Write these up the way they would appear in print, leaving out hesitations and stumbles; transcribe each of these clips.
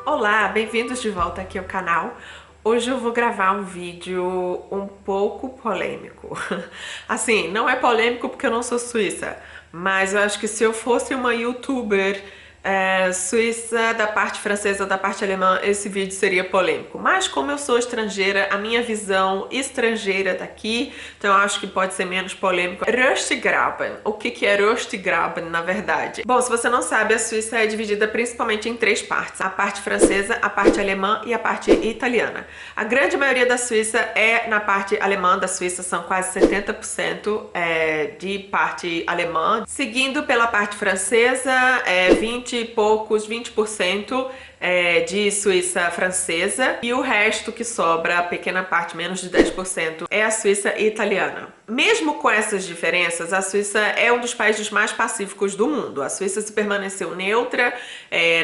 Olá, bem-vindos de volta aqui ao canal. Hoje eu vou gravar um vídeo um pouco polêmico. Assim, não é polêmico porque eu não sou suíça, mas eu acho que se eu fosse uma youtuber suíça da parte francesa ou da parte alemã, esse vídeo seria polêmico. Mas como eu sou estrangeira, a minha visão estrangeira daqui, então eu acho que pode ser menos polêmico. Röstgraben. O que é Röstgraben, na verdade? Bom, se você não sabe, a Suíça é dividida principalmente em três partes. A parte francesa, a parte alemã e a parte italiana. A grande maioria da Suíça é na parte alemã da Suíça, são quase 70% de parte alemã. Seguindo pela parte francesa, 20 e poucos, 20% de Suíça francesa, e o resto que sobra, a pequena parte, menos de 10%, é a Suíça italiana. Mesmo com essas diferenças, a Suíça é um dos países mais pacíficos do mundo. A Suíça se permaneceu neutra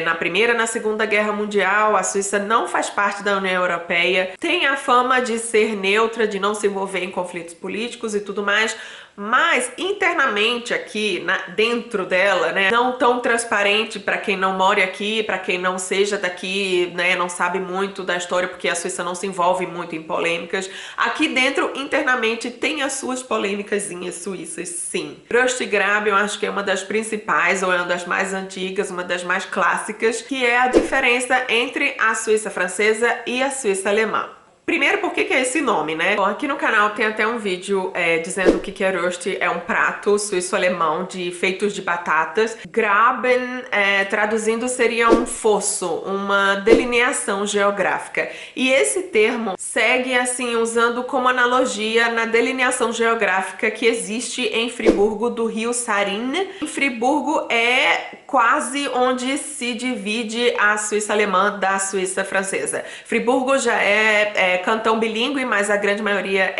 na Primeira e na Segunda Guerra Mundial. A Suíça não faz parte da União Europeia, tem a fama de ser neutra, de não se envolver em conflitos políticos e tudo mais, mas internamente aqui, dentro dela, né, não tão transparente para quem não mora aqui, para quem não seja daqui, né, não sabe muito da história, porque a Suíça não se envolve muito em polêmicas. Aqui dentro, internamente, tem as suas polêmicazinhas suíças, sim. Röstgraben, eu acho que é uma das principais, ou é uma das mais antigas, uma das mais clássicas, que é a diferença entre a Suíça francesa e a Suíça alemã. Primeiro, por que é esse nome, né? Bom, aqui no canal tem até um vídeo dizendo o que é Röst. É um prato suíço-alemão feitos de batatas. Graben, traduzindo, seria um fosso, uma delineação geográfica. E esse termo segue, assim, usando como analogia na delineação geográfica que existe em Friburgo do rio Sarine. Em Friburgo é quase onde se divide a Suíça alemã da Suíça francesa. Friburgo já é cantão bilíngue, mas a grande maioria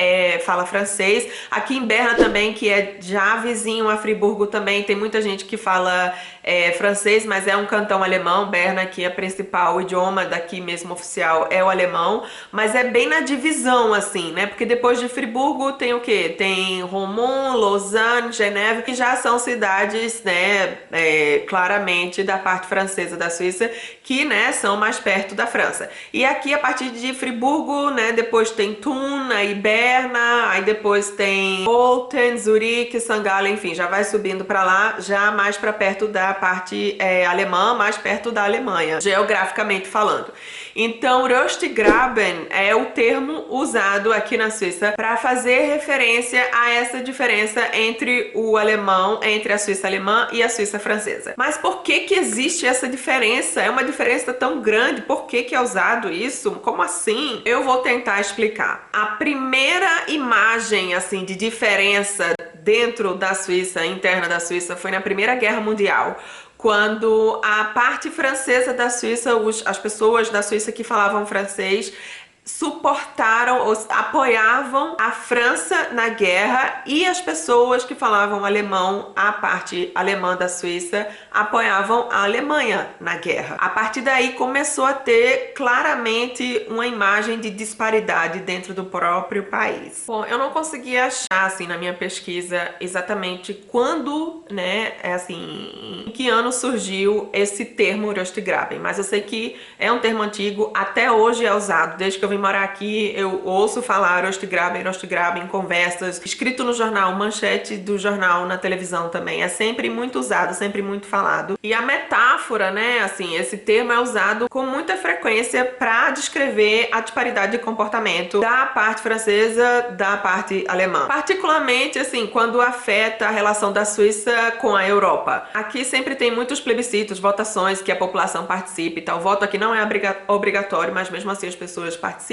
fala francês. Aqui em Berna também, que é já vizinho a Friburgo também, tem muita gente que fala francês, mas é um cantão alemão. Berna, que é o principal idioma daqui mesmo oficial, é o alemão, mas é bem na divisão, assim, né? Porque depois de Friburgo tem o quê? Tem Romont, Lausanne, Geneve, que já são cidades, né, claramente da parte francesa da Suíça, que, né, são mais perto da França. E aqui, a partir de Friburgo, né, depois tem Thun, aí Berna, aí depois tem Olten, Zurique, St. Gallen, enfim, já vai subindo para lá, já mais para perto da parte alemã, mais perto da Alemanha, geograficamente falando. Então, Röstgraben é o termo usado aqui na Suíça para fazer referência a essa diferença entre o alemão, entre a Suíça alemã e a Suíça francesa. Mas por que existe essa diferença? É uma diferença tão grande, por que é usado isso? Como assim? Eu vou tentar explicar. A primeira imagem, assim, de diferença dentro da Suíça, interna da Suíça, foi na Primeira Guerra Mundial, quando a parte francesa da Suíça, as pessoas da Suíça que falavam francês, suportaram ou apoiavam a França na guerra, e as pessoas que falavam alemão, a parte alemã da Suíça, apoiavam a Alemanha na guerra. A partir daí começou a ter claramente uma imagem de disparidade dentro do próprio país. Bom, eu não consegui achar, assim, na minha pesquisa exatamente quando, né, assim, em que ano surgiu esse termo Röstgraben, mas eu sei que é um termo antigo, até hoje é usado. Desde que eu vim morar aqui, eu ouço falar Röstgraben em conversas, escrito no jornal, manchete do jornal, na televisão também. É sempre muito usado, sempre muito falado. E a metáfora, né, assim, esse termo é usado com muita frequência para descrever a disparidade de comportamento da parte francesa, da parte alemã. Particularmente, assim, quando afeta a relação da Suíça com a Europa. Aqui sempre tem muitos plebiscitos, votações que a população participe e tal. O voto aqui não é obrigatório, mas mesmo assim as pessoas participam,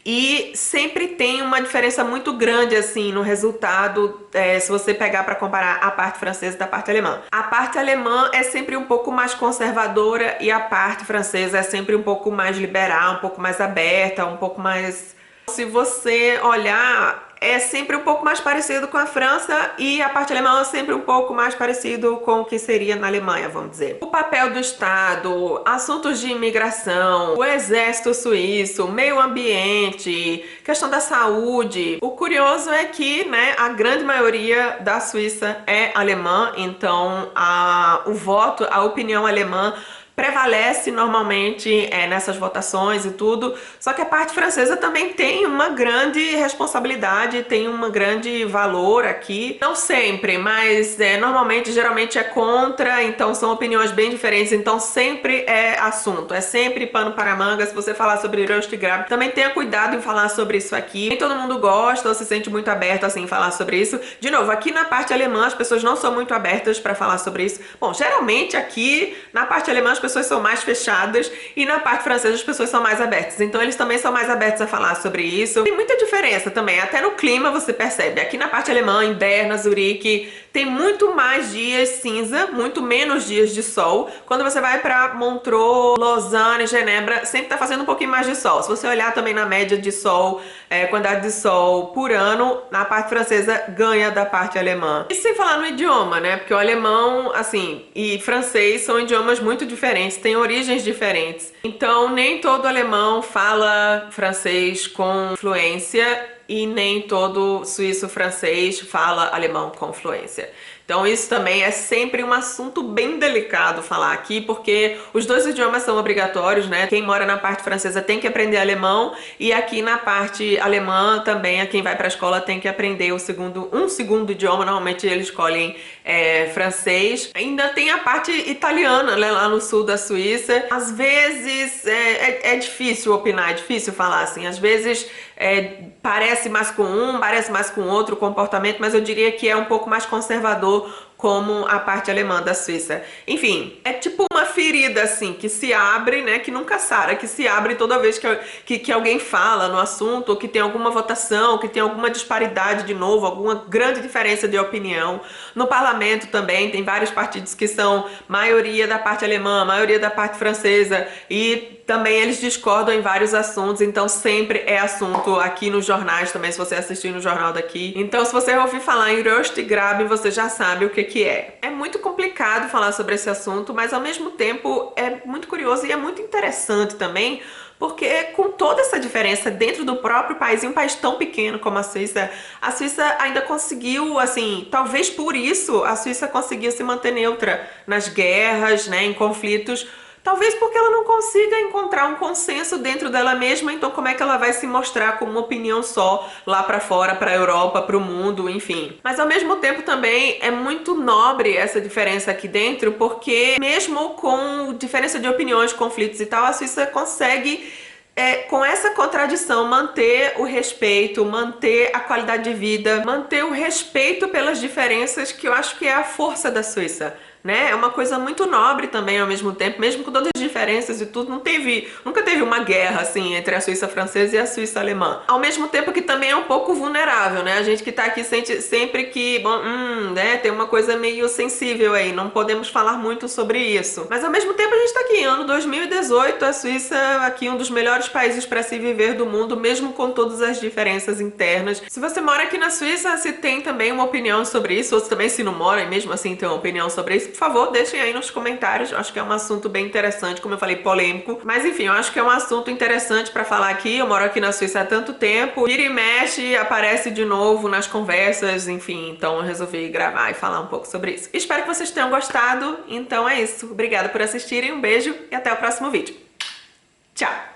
e sempre tem uma diferença muito grande, assim, no resultado, se você pegar para comparar a parte francesa da parte alemã. A parte alemã é sempre um pouco mais conservadora e a parte francesa é sempre um pouco mais liberal, um pouco mais aberta, um pouco mais... Se você olhar, é sempre um pouco mais parecido com a França, e a parte alemã é sempre um pouco mais parecido com o que seria na Alemanha, vamos dizer. O papel do Estado, assuntos de imigração, o exército suíço, meio ambiente, questão da saúde. O curioso é que, né, a grande maioria da Suíça é alemã, então o voto, a opinião alemã prevalece normalmente nessas votações e tudo, só que a parte francesa também tem uma grande responsabilidade, tem um grande valor aqui, não sempre, mas normalmente, geralmente é contra, então são opiniões bem diferentes, então sempre é assunto, é sempre pano para manga. Se você falar sobre Röstgrab, também tenha cuidado em falar sobre isso aqui, nem todo mundo gosta ou se sente muito aberto assim em falar sobre isso. De novo, aqui na parte alemã as pessoas não são muito abertas para falar sobre isso. Bom, geralmente aqui na parte alemã as pessoas são mais fechadas e na parte francesa as pessoas são mais abertas, então eles também são mais abertos a falar sobre isso. Tem muita diferença também, até no clima você percebe. Aqui na parte alemã, em Berna, Zurique, tem muito mais dias cinza, muito menos dias de sol. Quando você vai para Montreux, Lausanne, Genebra, sempre tá fazendo um pouquinho mais de sol. Se você olhar também na média de sol, quantidade de sol por ano, na parte francesa ganha da parte alemã. E sem falar no idioma, né? Porque o alemão, assim, e francês são idiomas muito diferentes, têm origens diferentes. Então, nem todo alemão fala francês com fluência e nem todo suíço-francês fala alemão com fluência. Então isso também é sempre um assunto bem delicado falar aqui, porque os dois idiomas são obrigatórios, né? Quem mora na parte francesa tem que aprender alemão e aqui na parte alemã também, quem vai para a escola tem que aprender um segundo idioma, normalmente eles escolhem francês. Ainda tem a parte italiana, né, lá no sul da Suíça. Às vezes é difícil opinar, é difícil falar assim, às vezes parece mais com um, parece mais com outro comportamento, mas eu diria que é um pouco mais conservador como a parte alemã da Suíça. Enfim, é tipo uma ferida assim, que se abre, né, que nunca sara, que se abre toda vez que alguém fala no assunto, ou que tem alguma votação, ou que tem alguma disparidade de novo, alguma grande diferença de opinião. No parlamento também tem vários partidos que são maioria da parte alemã, maioria da parte francesa, e também eles discordam em vários assuntos, então sempre é assunto aqui nos jornais também, se você assistir no jornal daqui. Então se você ouvir falar em Röstgrab, você já sabe o que é. É muito complicado falar sobre esse assunto, mas ao mesmo tempo é muito curioso e é muito interessante também, porque com toda essa diferença dentro do próprio país, em um país tão pequeno como a Suíça ainda conseguiu, assim, talvez por isso a Suíça conseguiu se manter neutra nas guerras, né, em conflitos. Talvez porque ela não consiga encontrar um consenso dentro dela mesma, então como é que ela vai se mostrar com uma opinião só lá pra fora, pra Europa, pro mundo, enfim. Mas ao mesmo tempo também é muito nobre essa diferença aqui dentro, porque mesmo com diferença de opiniões, conflitos e tal, a Suíça consegue com essa contradição manter o respeito, manter a qualidade de vida, manter o respeito pelas diferenças, que eu acho que é a força da Suíça, né? É uma coisa muito nobre também ao mesmo tempo, mesmo com todas as diferenças e tudo, nunca teve uma guerra assim entre a Suíça francesa e a Suíça alemã. Ao mesmo tempo que também é um pouco vulnerável, né? A gente que tá aqui sente sempre que, bom, né, tem uma coisa meio sensível aí, não podemos falar muito sobre isso. Mas ao mesmo tempo a gente tá aqui, ano 2018, a Suíça aqui um dos melhores países para se viver do mundo, mesmo com todas as diferenças internas. Se você mora aqui na Suíça, se tem também uma opinião sobre isso, ou se também se não mora e mesmo assim tem uma opinião sobre isso, por favor, deixem aí nos comentários. Eu acho que é um assunto bem interessante, como eu falei, polêmico. Mas enfim, eu acho que é um assunto interessante pra falar aqui. Eu moro aqui na Suíça há tanto tempo. Vira e mexe, aparece de novo nas conversas, enfim. Então eu resolvi gravar e falar um pouco sobre isso. Espero que vocês tenham gostado. Então é isso. Obrigada por assistirem, um beijo e até o próximo vídeo. Tchau!